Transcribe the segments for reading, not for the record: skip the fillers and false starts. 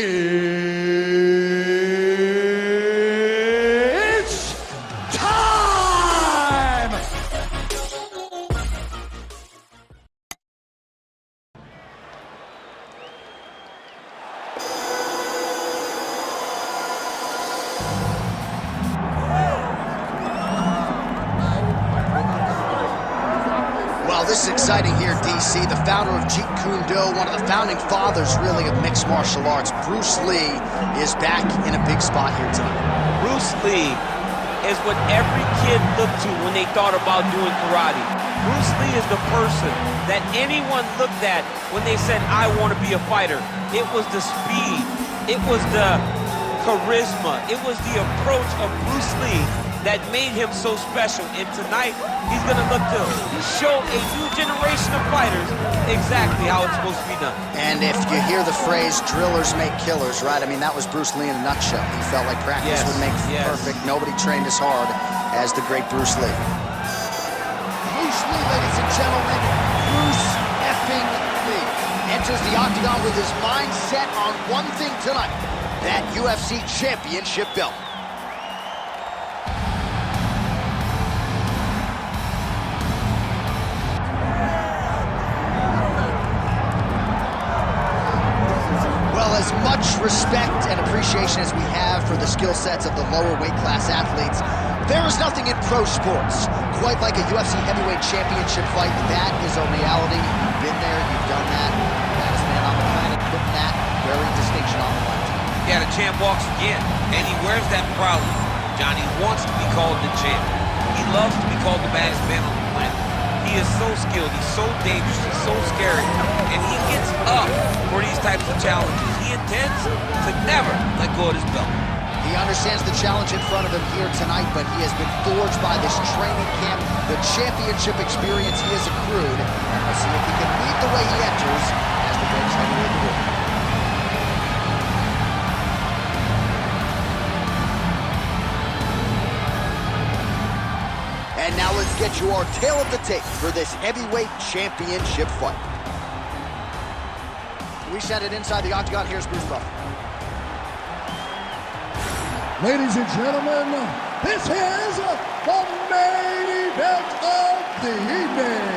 It's time! Well, this is exciting here, DC. The founder of Jeet Kune Do, one of the founding fathers, really, of mixed martial arts, Bruce Lee, is back in a big spot here tonight. Bruce Lee is what every kid looked to when they thought about doing karate. Bruce Lee is the person that anyone looked at when they said, I want to be a fighter. It was the speed. It was the charisma. It was the approach of Bruce Lee that made him so special. And tonight, he's going to look to show a new generation of fighters exactly how it's supposed to be done. And if you hear the phrase, drillers make killers, right? I mean, that was Bruce Lee in a nutshell. He felt like practice would make perfect. Nobody trained as hard as the great Bruce Lee. Bruce Lee, ladies and gentlemen, Bruce effing Lee enters the octagon with his mind set on one thing tonight, that UFC championship belt. As much respect and appreciation as we have for the skill sets of the lower weight class athletes, there is nothing in pro sports quite like a UFC heavyweight championship fight. That is a reality. You've been there, you've done that. Baddest man on the planet putting that very distinction on the line tonight. Yeah, the champ walks again, and he wears that proudly. Johnny wants to be called the champ. He loves to be called the baddest man on the planet. He is so skilled, he's so dangerous, he's so scary, and he gets up for these types of challenges. He intends to never let go of his belt. He understands the challenge in front of him here tonight, but he has been forged by this training camp, the championship experience he has accrued, and we'll see if he can lead the way he enters as the greatest heavyweight in the world. And now let's get you our tale of the tape for this heavyweight championship fight. We send it inside the octagon. Here's Bruce Buffer. Ladies and gentlemen, this is the main event of the evening.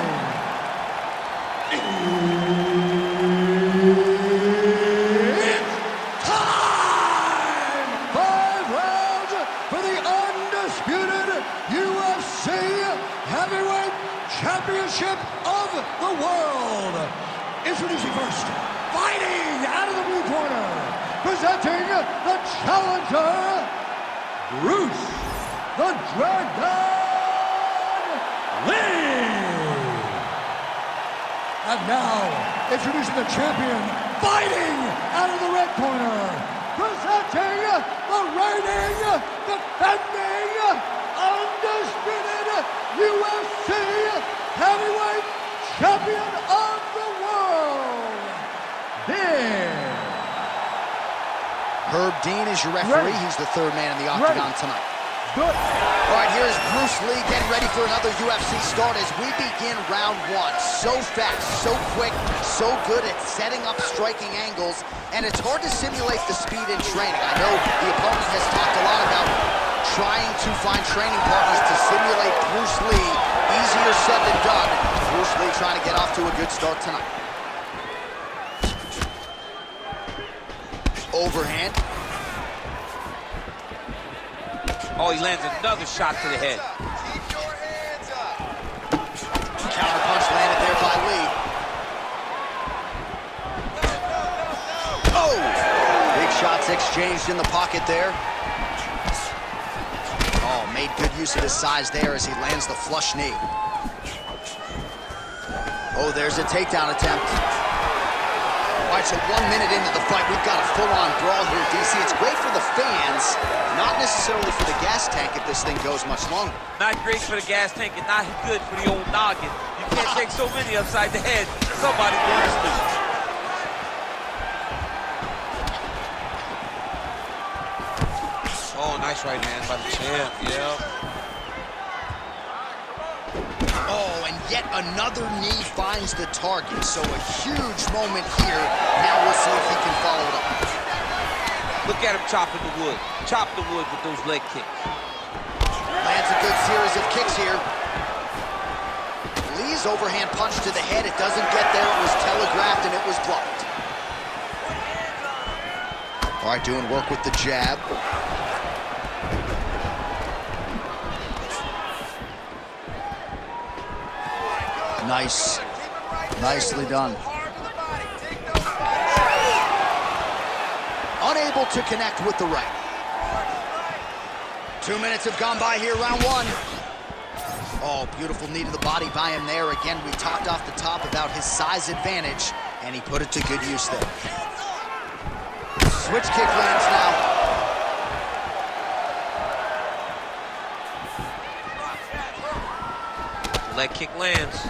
It's time! 5 rounds for the undisputed UFC Heavyweight Championship of the world. Introducing first, fighting out of the blue corner, presenting the challenger, Bruce the Dragon Lee. And now, introducing the champion, fighting out of the red corner, presenting the reigning, defending, undisputed UFC Heavyweight Champion of the world, Herb Dean is your referee. He's the third man in the octagon tonight. Good. All right, here's Bruce Lee getting ready for another UFC start as we begin round one. So fast, so quick, so good at setting up striking angles, and it's hard to simulate the speed in training. I know the opponent has talked a lot about trying to find training partners to simulate Bruce Lee. Easier said than done. Bruce Lee trying to get off to a good start tonight. Overhand. Oh, he lands another shot to the head. Keep your hands up. Counter punch landed there by Lee. Oh! Big shots exchanged in the pocket there. Oh, made good use of his size there as he lands the flush knee. Oh, there's a takedown attempt. All right, so 1 minute into the fight, we've got a full-on brawl here, DC. It's great for the fans, not necessarily for the gas tank if this thing goes much longer. Not great for the gas tank and not good for the old noggin. You can't take so many upside the head. Somebody's going to sleep. Oh, nice right hand by the champ, yeah. Oh, and yet another knee finds the target. So a huge moment here. Now we'll see if he can follow it up. Look at him chopping the wood. Chop the wood with those leg kicks. Lands a good series of kicks here. Lee's overhand punch to the head. It doesn't get there. It was telegraphed and it was blocked. All right, doing work with the jab. Nice. Nicely done. Unable to connect with the right. 2 minutes have gone by here, round one. Oh, beautiful knee to the body by him there. Again, we talked off the top about his size advantage, and he put it to good use there. Switch kick lands now. Leg kick lands.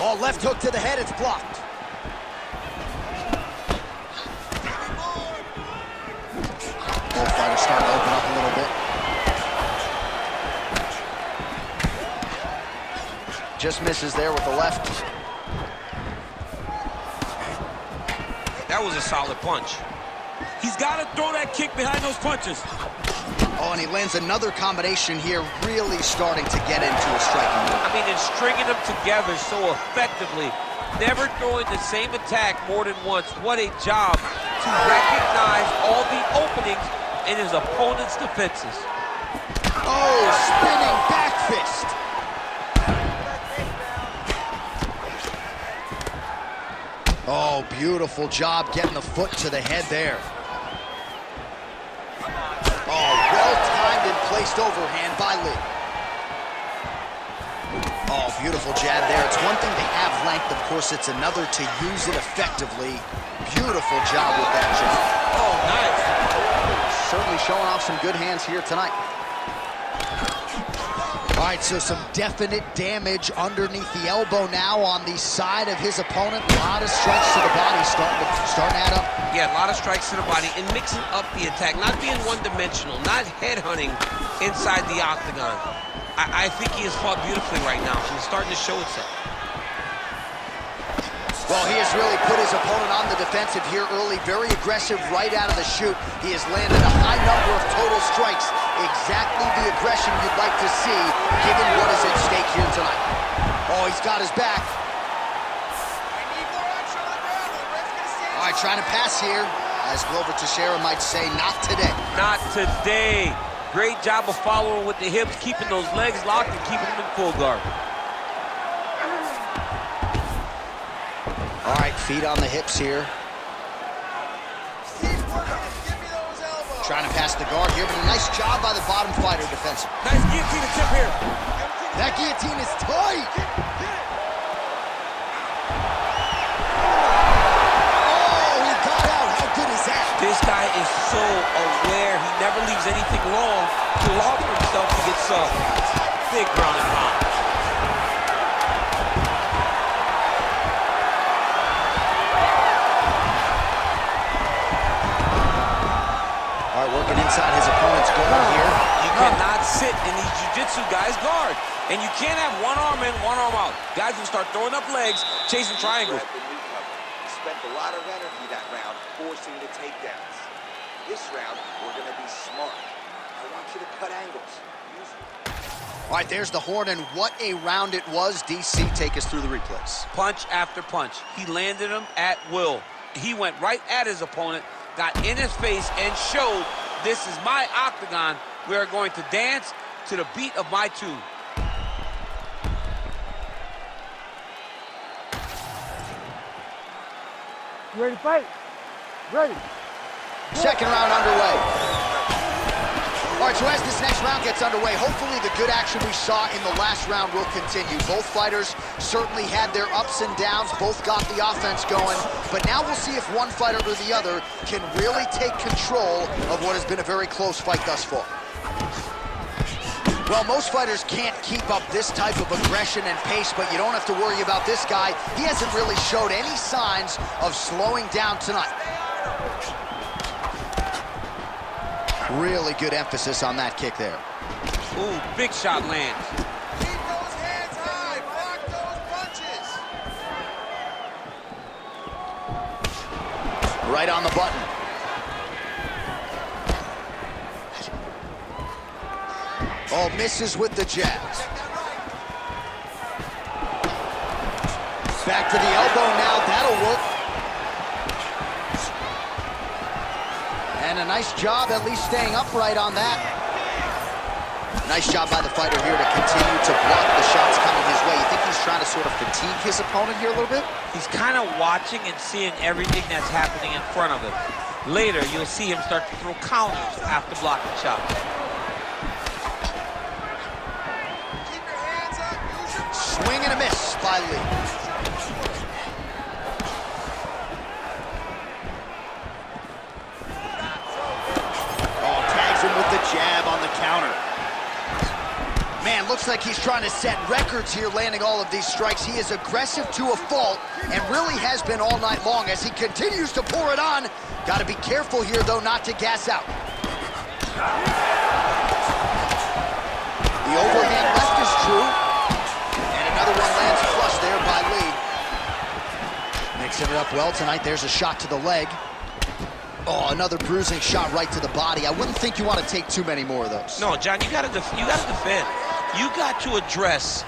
Oh, left hook to the head, it's blocked. Both fighters starting to open up a little bit. Just misses there with the left. That was a solid punch. He's got to throw that kick behind those punches. Oh, and he lands another combination here, really starting to get into a striking move. I mean, and stringing them together so effectively, never throwing the same attack more than once. What a job to recognize all the openings in his opponent's defenses. Oh, spinning back fist. Oh, beautiful job getting the foot to the head there. Oh, well-timed and placed overhand by Lee. Oh, beautiful jab there. It's one thing to have length, of course, it's another to use it effectively. Beautiful job with that jab. Oh, nice. Certainly showing off some good hands here tonight. All right, so some definite damage underneath the elbow now on the side of his opponent. A lot of strikes to the body starting to add up. Yeah, a lot of strikes to the body and mixing up the attack, not being one-dimensional, not headhunting inside the octagon. I think he has fought beautifully right now. He's starting to show itself. Well, he has really put his opponent on the defensive here early, very aggressive right out of the chute. He has landed a high number of total strikes, exactly the aggression you'd like to see, given what is at stake here tonight. Oh, he's got his back. All right, trying to pass here, as Glover Teixeira might say, not today. Not today. Great job of following with the hips, keeping those legs locked and keeping them in full guard. All right, feet on the hips here. Trying to pass the guard here, but a nice job by the bottom fighter defensive. Nice guillotine attempt here. That guillotine is tight. Oh, he got out. How good is that? This guy is so aware. He never leaves anything long to allow for himself to get big ground and pound. All right, working inside his opponent's guard here. You cannot sit in these jiu-jitsu guys' guard. And you can't have one arm in, one arm out. Guys will start throwing up legs, chasing triangles. Spent a lot of energy that round forcing the takedowns. This round, we're going to be smart. I want you to cut angles. All right, there's the horn, and what a round it was. DC, take us through the replays. Punch after punch. He landed him at will. He went right at his opponent, got in his face, and showed this is my octagon. We are going to dance to the beat of my tune. You ready to fight? Ready. Second round underway. All right, so as this next round gets underway, hopefully the good action we saw in the last round will continue. Both fighters certainly had their ups and downs, both got the offense going, but now we'll see if one fighter or the other can really take control of what has been a very close fight thus far. Well, most fighters can't keep up this type of aggression and pace, but you don't have to worry about this guy. He hasn't really showed any signs of slowing down tonight. Really good emphasis on that kick there. Ooh, big shot lands. Keep those hands high. Block those punches. Right on the button. Oh, misses with the jab. Back to the elbow now, that'll work. And a nice job at least staying upright on that. Nice job by the fighter here to continue to block the shots coming his way. You think he's trying to sort of fatigue his opponent here a little bit? He's kind of watching and seeing everything that's happening in front of him. Later, you'll see him start to throw counters after blocking shots. Swing and a miss by Lee. Oh, tags him with the jab on the counter. Man, looks like he's trying to set records here, landing all of these strikes. He is aggressive to a fault and really has been all night long as he continues to pour it on. Got to be careful here, though, not to gas out. The overhand left is true. And another one lands flush there by Lee. Mixing it up well tonight. There's a shot to the leg. Oh, another bruising shot right to the body. I wouldn't think you want to take too many more of those. No, John, you got to defend. You got to address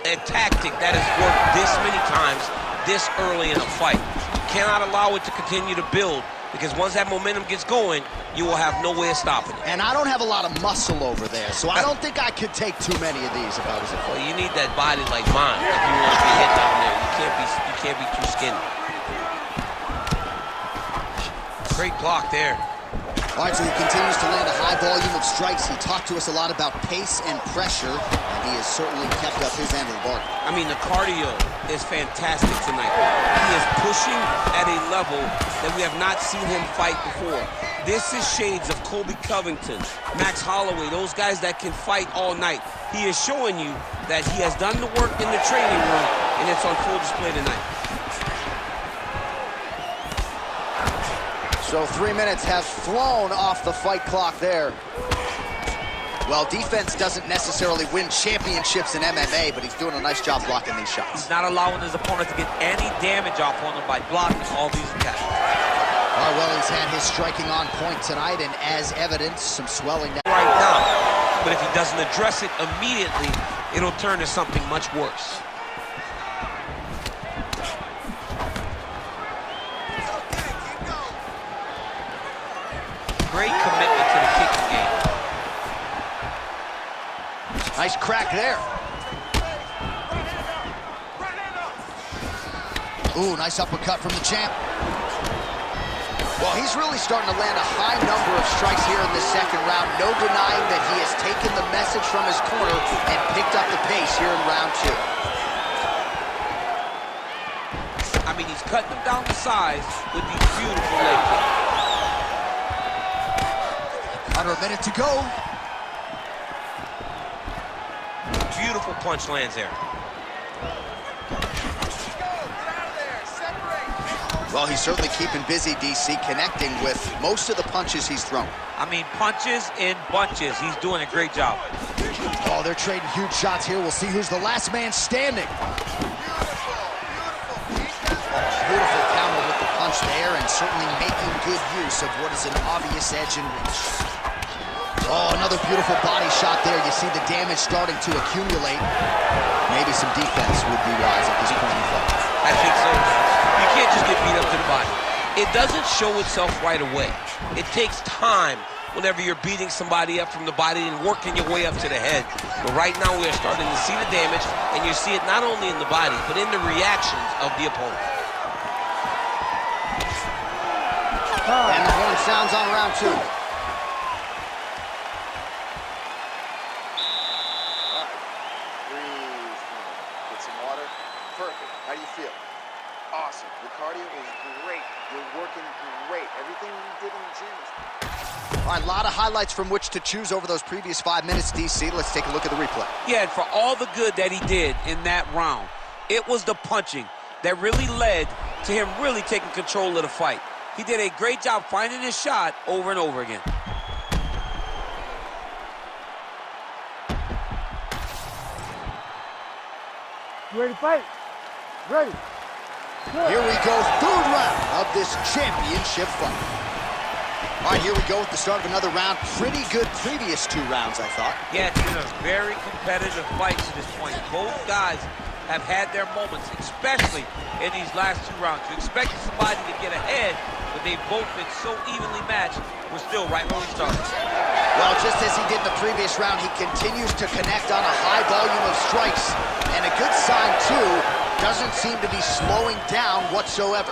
a tactic that has worked this many times this early in a fight. You cannot allow it to continue to build, because once that momentum gets going, you will have no way of stopping it. And I don't have a lot of muscle over there, so I don't think I could take too many of these if I was a fighter. Well, you need that body like mine if you want to be hit down there. You can't be too skinny. Great block there. All right, so he continues to land a high volume of strikes. He talked to us a lot about pace and pressure, and he has certainly kept up his end of the bargain. I mean, the cardio is fantastic tonight. He is pushing at a level that we have not seen him fight before. This is shades of Colby Covington, Max Holloway, those guys that can fight all night. He is showing you that he has done the work in the training room, and it's on full display tonight. So 3 minutes has flown off the fight clock there. Well, defense doesn't necessarily win championships in MMA, but he's doing a nice job blocking these shots. He's not allowing his opponent to get any damage off on him by blocking all these attacks. All right, well, he's had his striking on point tonight, and as evidence, some swelling right now. But if he doesn't address it immediately, it'll turn to something much worse. Great commitment to the kicking game. Nice crack there. Ooh, nice uppercut from the champ. Well, he's really starting to land a high number of strikes here in the second round. No denying that he has taken the message from his corner and picked up the pace here in round two. I mean, he's cutting them down to size with these beautiful leg kicks. Under a minute to go. Beautiful punch lands there. Well, he's certainly keeping busy, DC, connecting with most of the punches he's thrown. I mean, punches in bunches. He's doing a great job. Oh, they're trading huge shots here. We'll see who's the last man standing. Beautiful counter with the punch there, and certainly making good use of what is an obvious edge and reach. Oh, another beautiful body shot there. You see the damage starting to accumulate. Maybe some defense would be wise at this point in the fight. I think so. You can't just get beat up to the body. It doesn't show itself right away. It takes time whenever you're beating somebody up from the body and working your way up to the head. But right now we are starting to see the damage, and you see it not only in the body, but in the reactions of the opponent. And the horn sounds on round two. How do you feel? Awesome. The cardio is great. You're working great. Everything you did in the gym is... All right, a lot of highlights from which to choose over those previous 5 minutes, DC. Let's take a look at the replay. Yeah, and for all the good that he did in that round, it was the punching that really led to him really taking control of the fight. He did a great job finding his shot over and over again. You ready to fight? Ready. Here we go, third round of this championship fight. All right, here we go with the start of another round. Pretty good previous 2 rounds, I thought. Yeah, it's been a very competitive fight to this point. Both guys have had their moments, especially in these last 2 rounds. You expected somebody to get ahead, but they've both been so evenly matched. We're still right where we started. Well, just as he did in the previous round, he continues to connect on a high volume of strikes. And a good sign, too, doesn't seem to be slowing down whatsoever.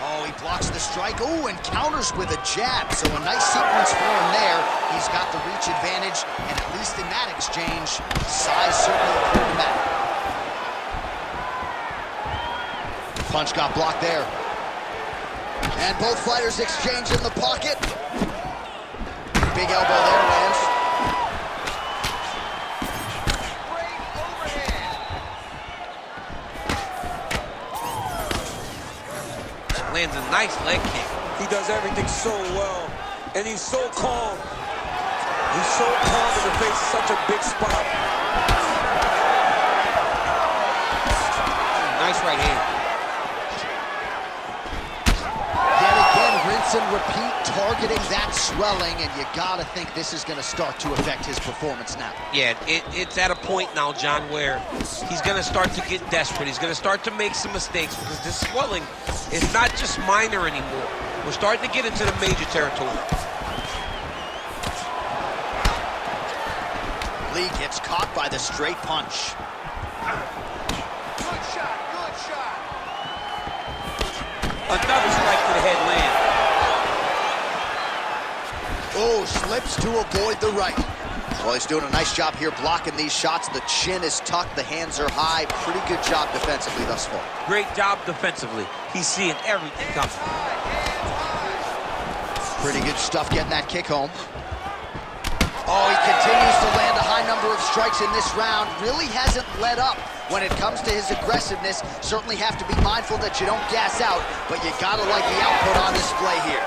Oh, he blocks the strike. Oh, and counters with a jab. So a nice sequence for him there. He's got the reach advantage, and at least in that exchange, size certainly appeared to matter. Punch got blocked there. And both fighters exchange in the pocket. Big elbow there, lands. Great overhand. Lands a nice leg kick. He does everything so well, and he's so calm. He's so calm in the face of such a big spot. Nice right hand. Rinse and repeat, targeting that swelling, and you gotta think this is gonna start to affect his performance now. Yeah, it's at a point now, John, where he's gonna start to get desperate. He's gonna start to make some mistakes because this swelling is not just minor anymore. We're starting to get into the major territory. Lee gets caught by the straight punch. Good shot, good shot. Another strike to the head land. Oh, slips to avoid the right. Well, he's doing a nice job here blocking these shots. The chin is tucked, the hands are high. Pretty good job defensively thus far. Great job defensively. He's seeing everything coming. Pretty good stuff getting that kick home. Oh, he continues to land a high number of strikes in this round. Really hasn't let up when it comes to his aggressiveness. Certainly have to be mindful that you don't gas out, but you gotta like the output on display here.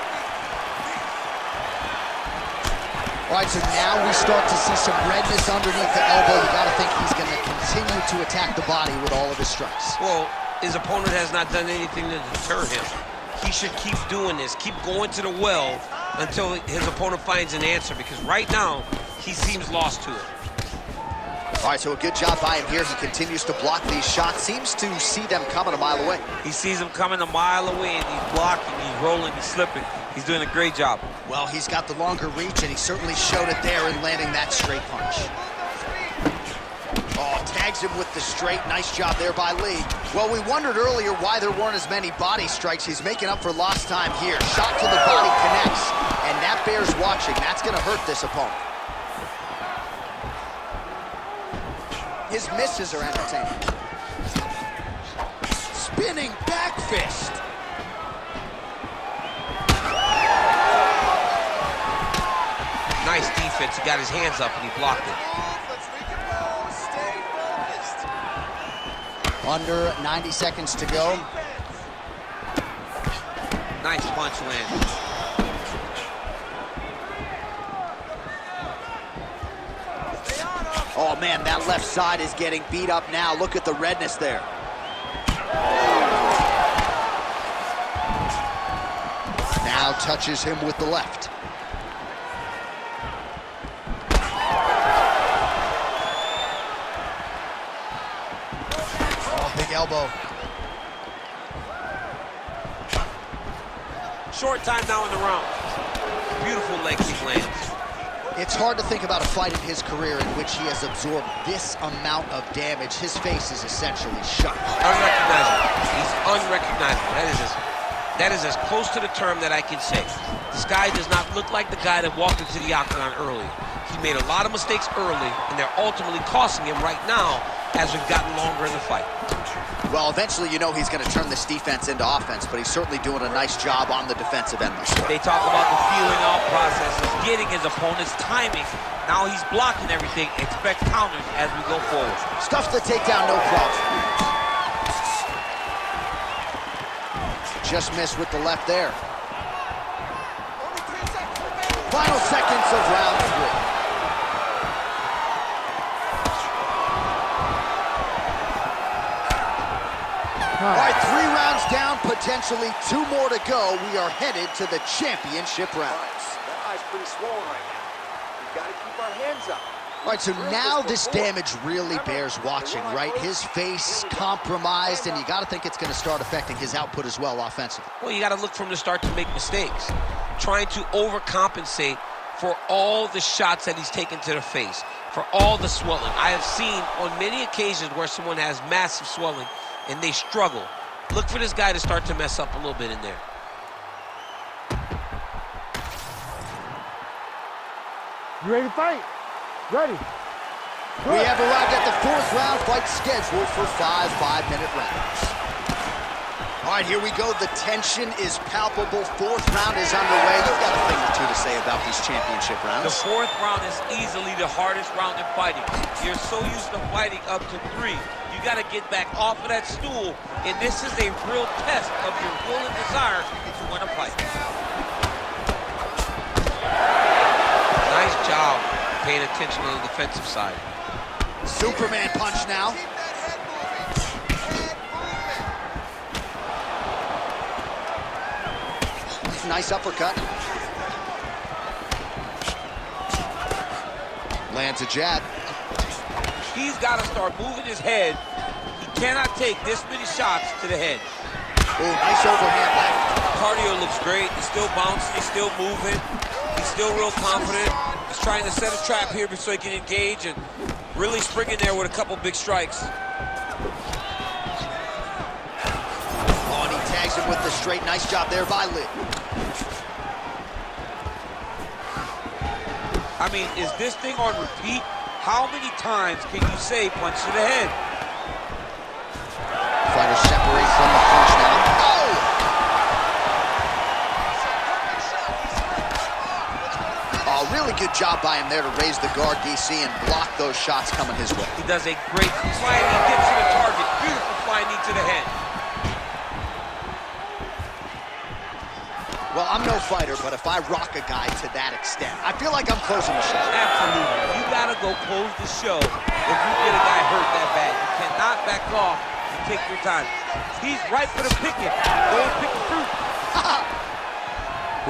All right, so now we start to see some redness underneath the elbow. You gotta think he's gonna continue to attack the body with all of his strikes. Well, his opponent has not done anything to deter him. He should keep doing this, keep going to the well until his opponent finds an answer, because right now, he seems lost to it. All right, so a good job by him here. He continues to block these shots. Seems to see them coming a mile away. He sees them coming a mile away, and he's blocking, he's rolling, he's slipping. He's doing a great job. Well, he's got the longer reach, and he certainly showed it there in landing that straight punch. Oh, tags him with the straight. Nice job there by Lee. Well, we wondered earlier why there weren't as many body strikes. He's making up for lost time here. Shot to the body connects, and that bears watching. That's going to hurt this opponent. His misses are entertaining. Spinning back fist. Nice defense. He got his hands up and he blocked it. Let's recompose. Stay focused. Under 90 seconds to go. Nice punch land. Oh, man, that left side is getting beat up now. Look at the redness there. Now touches him with the left. Oh, big elbow. Short time now in the round. Beautiful leg kick lands. It's hard to think about a fight in his career in which he has absorbed this amount of damage. His face is essentially shut. Unrecognizable. He's unrecognizable. That is as close to the term that I can say. This guy does not look like the guy that walked into the octagon early. He made a lot of mistakes early, and they're ultimately costing him right now as we've gotten longer in the fight. Well, eventually you know he's going to turn this defense into offense, but he's certainly doing a nice job on the defensive end. They talk about the feeling out process, getting his opponent's timing. Now he's blocking everything. Expect counters as we go forward. Stuff the takedown, no problem. Just missed with the left there. Final seconds of round 3. All right, 3 rounds down, potentially 2 more to go. We are headed to the championship rounds. That eye's pretty swollen right now. We've got to keep our hands up. All right, so now this damage really bears watching, right? His face compromised, and you got to think it's going to start affecting his output as well offensively. Well, you got to look from the start to make mistakes. Trying to overcompensate for all the shots that he's taken to the face, for all the swelling. I have seen on many occasions where someone has massive swelling and they struggle. Look for this guy to start to mess up a little bit in there. You ready to fight? Ready. We have arrived at the 4th round, fight scheduled for 5 5-minute rounds. All right, here we go. The tension is palpable. 4th round is underway. You've got a thing or two to say about these championship rounds. The 4th round is easily the hardest round in fighting. You're so used to fighting up to 3. You got to get back off of that stool, and this is a real test of your will and desire to win a fight. Nice job paying attention on the defensive side. Superman punch now. Nice uppercut. Lands a jab. He's got to start moving his head. He cannot take this many shots to the head. Oh, nice overhand left. Cardio looks great. He's still bouncing. He's still moving. He's still real confident. He's trying to set a trap here so he can engage and really spring in there with a couple big strikes. Oh, and he tags him with the straight. Nice job there by Lee. I mean, is this thing on repeat? How many times can you say punch to the head? Fighter separates from the punch now. Oh! Oh, really good job by him there to raise the guard, DC, and block those shots coming his way. He does a great flying knee, gets to the target. Beautiful flying knee to the head. Well, I'm no fighter, but if I rock a guy to that extent, I feel like I'm closing the show. Absolutely. You gotta go close the show if you get a guy hurt that bad. You cannot back off and take your time. He's right for the picking. Go and pick the fruit.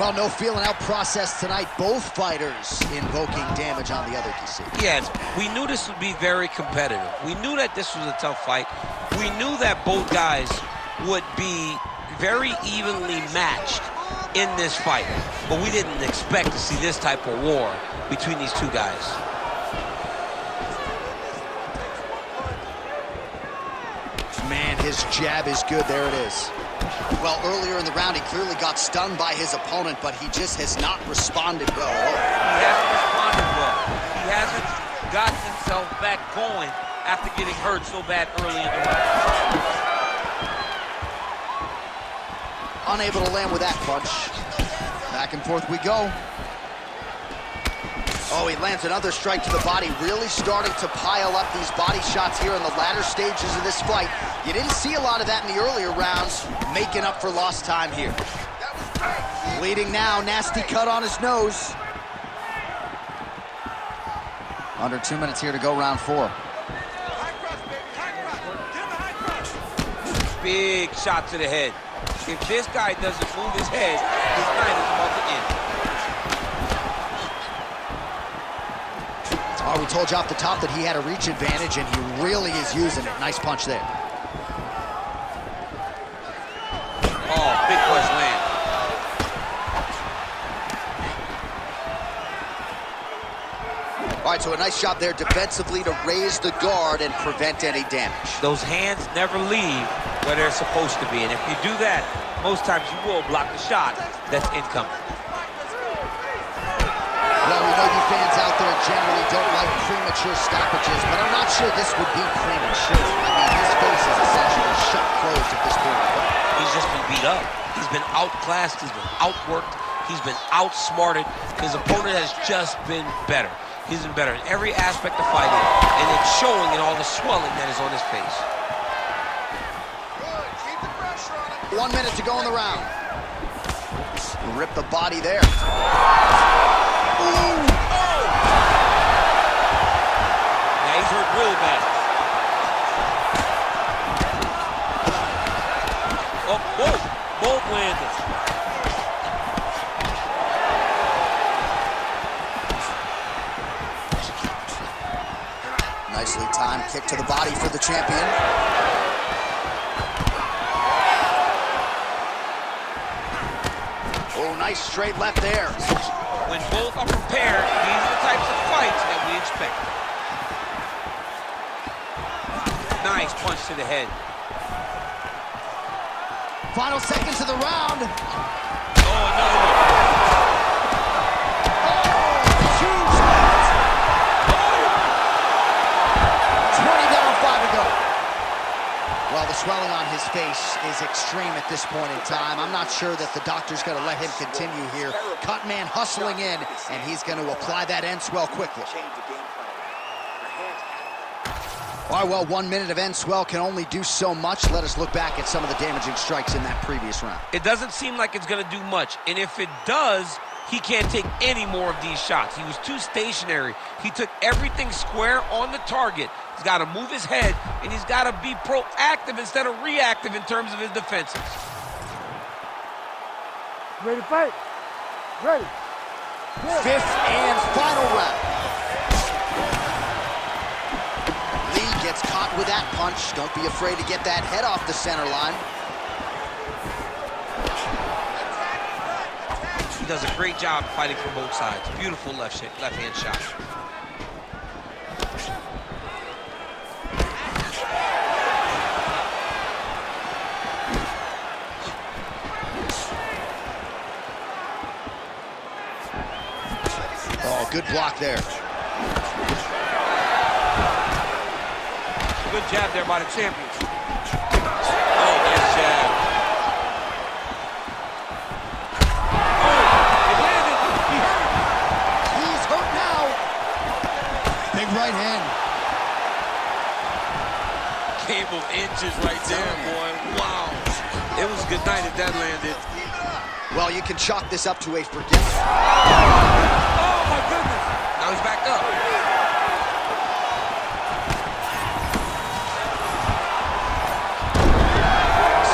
Well, no feeling out process tonight. Both fighters invoking damage on the other, DC. Yes, we knew this would be very competitive. We knew that this was a tough fight. We knew that both guys would be very evenly matched in this fight, but we didn't expect to see this type of war between these two guys. Man, his jab is good. There it is. Well, earlier in the round, he clearly got stunned by his opponent, but he just has not responded well. He hasn't responded well. He hasn't gotten himself back going after getting hurt so bad early in the round. Unable to land with that punch. Back and forth we go. Oh, he lands another strike to the body, really starting to pile up these body shots here in the latter stages of this fight. You didn't see a lot of that in the earlier rounds, making up for lost time here. Bleeding now, nasty cut on his nose. Under 2 minutes here to go, round 4. Big shot to the head. If this guy doesn't move his head, his night is about to end. Oh, we told you off the top that he had a reach advantage, and he really is using it. Nice punch there. Oh, big punch land. All right, so a nice job there defensively to raise the guard and prevent any damage. Those hands never leave where they're supposed to be, and if you do that, most times you will block the shot that's incoming. Well, we know you fans out there generally don't like premature stoppages, but I'm not sure this would be premature. I mean, his face is essentially shut closed at this point. He's just been beat up. He's been outclassed. He's been outworked. He's been outsmarted. His opponent has just been better. He's been better in every aspect of fighting, and it's showing in all the swelling that is on his face. 1 minute to go in the round. Rip the body there. Ooh. Oh. Now he's hurt really bad. Oh, both landed. Nicely timed kick to the body for the champion. Oh, nice straight left there. When both are prepared, these are the types of fights that we expect. Nice punch to the head. Final seconds of the round. Oh, another one. Huge left. 20 down, 5 to go. Well, the swelling on his face is extreme at this point in time. I'm not sure that the doctor's going to let him continue here. Cut man hustling in, and he's going to apply that end swell quickly. All right, well, 1 minute of end swell can only do so much. Let us look back at some of the damaging strikes in that previous round. It doesn't seem like it's going to do much, and if it does, he can't take any more of these shots. He was too stationary. He took everything square on the target. He's got to move his head, and he's got to be proactive instead of reactive in terms of his defenses. Ready to fight? Ready. Fifth and final round. Lee gets caught with that punch. Don't be afraid to get that head off the center line. He does a great job fighting from both sides. Beautiful left-hand shot. Oh, good block there. Good jab there by the champion. Oh, nice jab. Oh, it landed. He's hurt now. Big right hand. Game of inches right there, boy. Wow. It was a good night if that landed. Well, you can chalk this up to a forget. Oh, my goodness. Now he's back up.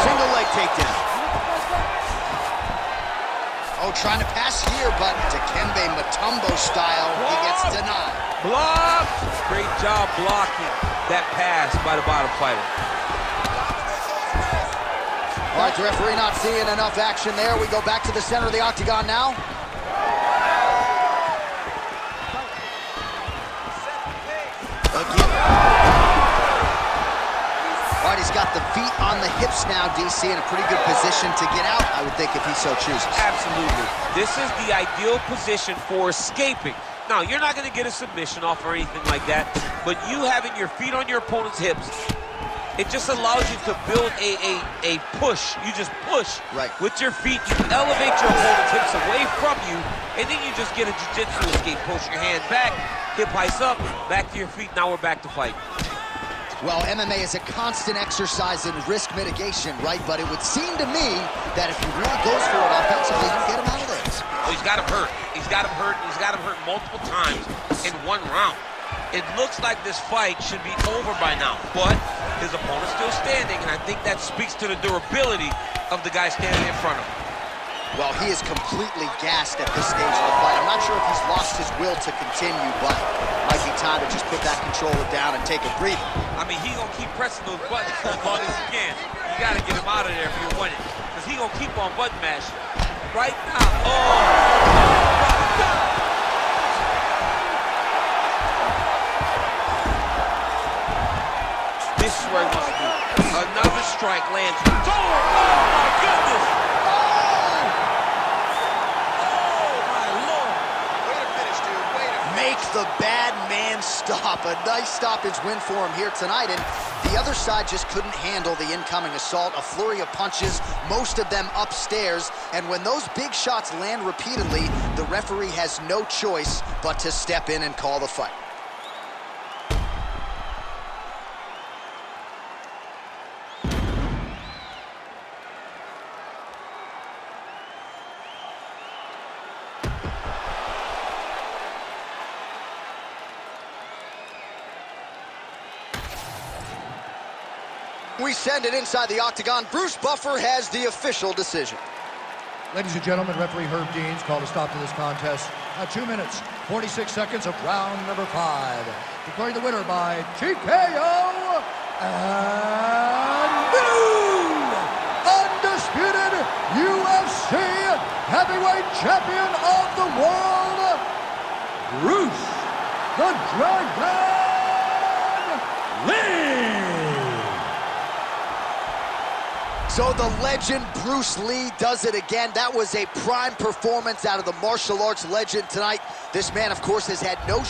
Single leg takedown. Oh, trying to pass here, but Dikembe Mutombo style, he gets denied. Block. Great job blocking that pass by the bottom fighter. All right, the referee not seeing enough action there. We go back to the center of the octagon now. Again. All right, he's got the feet on the hips now, DC, in a pretty good position to get out, I would think, if he so chooses. Absolutely. This is the ideal position for escaping. Now, you're not going to get a submission off or anything like that, but you having your feet on your opponent's hips, it just allows you to build a push. You just push with your feet. You elevate your opponent's hips away from you, and then you just get a jiu-jitsu escape. Push your hand back, hip heights up, back to your feet. Now we're back to fight. Well, MMA is a constant exercise in risk mitigation, right? But it would seem to me that if he really goes for it offensively, you can get him out of this. Oh, he's got him hurt. He's got him hurt. He's got him hurt multiple times in one round. It looks like this fight should be over by now, but his opponent's still standing, and I think that speaks to the durability of the guy standing in front of him. Well, he is completely gassed at this stage of the fight. I'm not sure if he's lost his will to continue, but might be time to just put that controller down and take a breather. I mean, he's going to keep pressing those buttons for as long as he can. You got to get him out of there if you're winning, because he's going to keep on button mashing. Right now, this is where he wants to be. Another strike lands. Oh, my goodness! Make the bad man stop. A nice stoppage win for him here tonight, and the other side just couldn't handle the incoming assault. A flurry of punches, most of them upstairs, and when those big shots land repeatedly, the referee has no choice but to step in and call the fight. we send it inside the octagon. Bruce Buffer has the official decision. Ladies and gentlemen, referee Herb Deans called a stop to this contest at 2 minutes, 46 seconds of round number 5. Declaring the winner by TKO and new undisputed UFC heavyweight champion of the world, Bruce the Dragon Lee. So the legend Bruce Lee does it again. That was a prime performance out of the martial arts legend tonight. This man, of course, has had no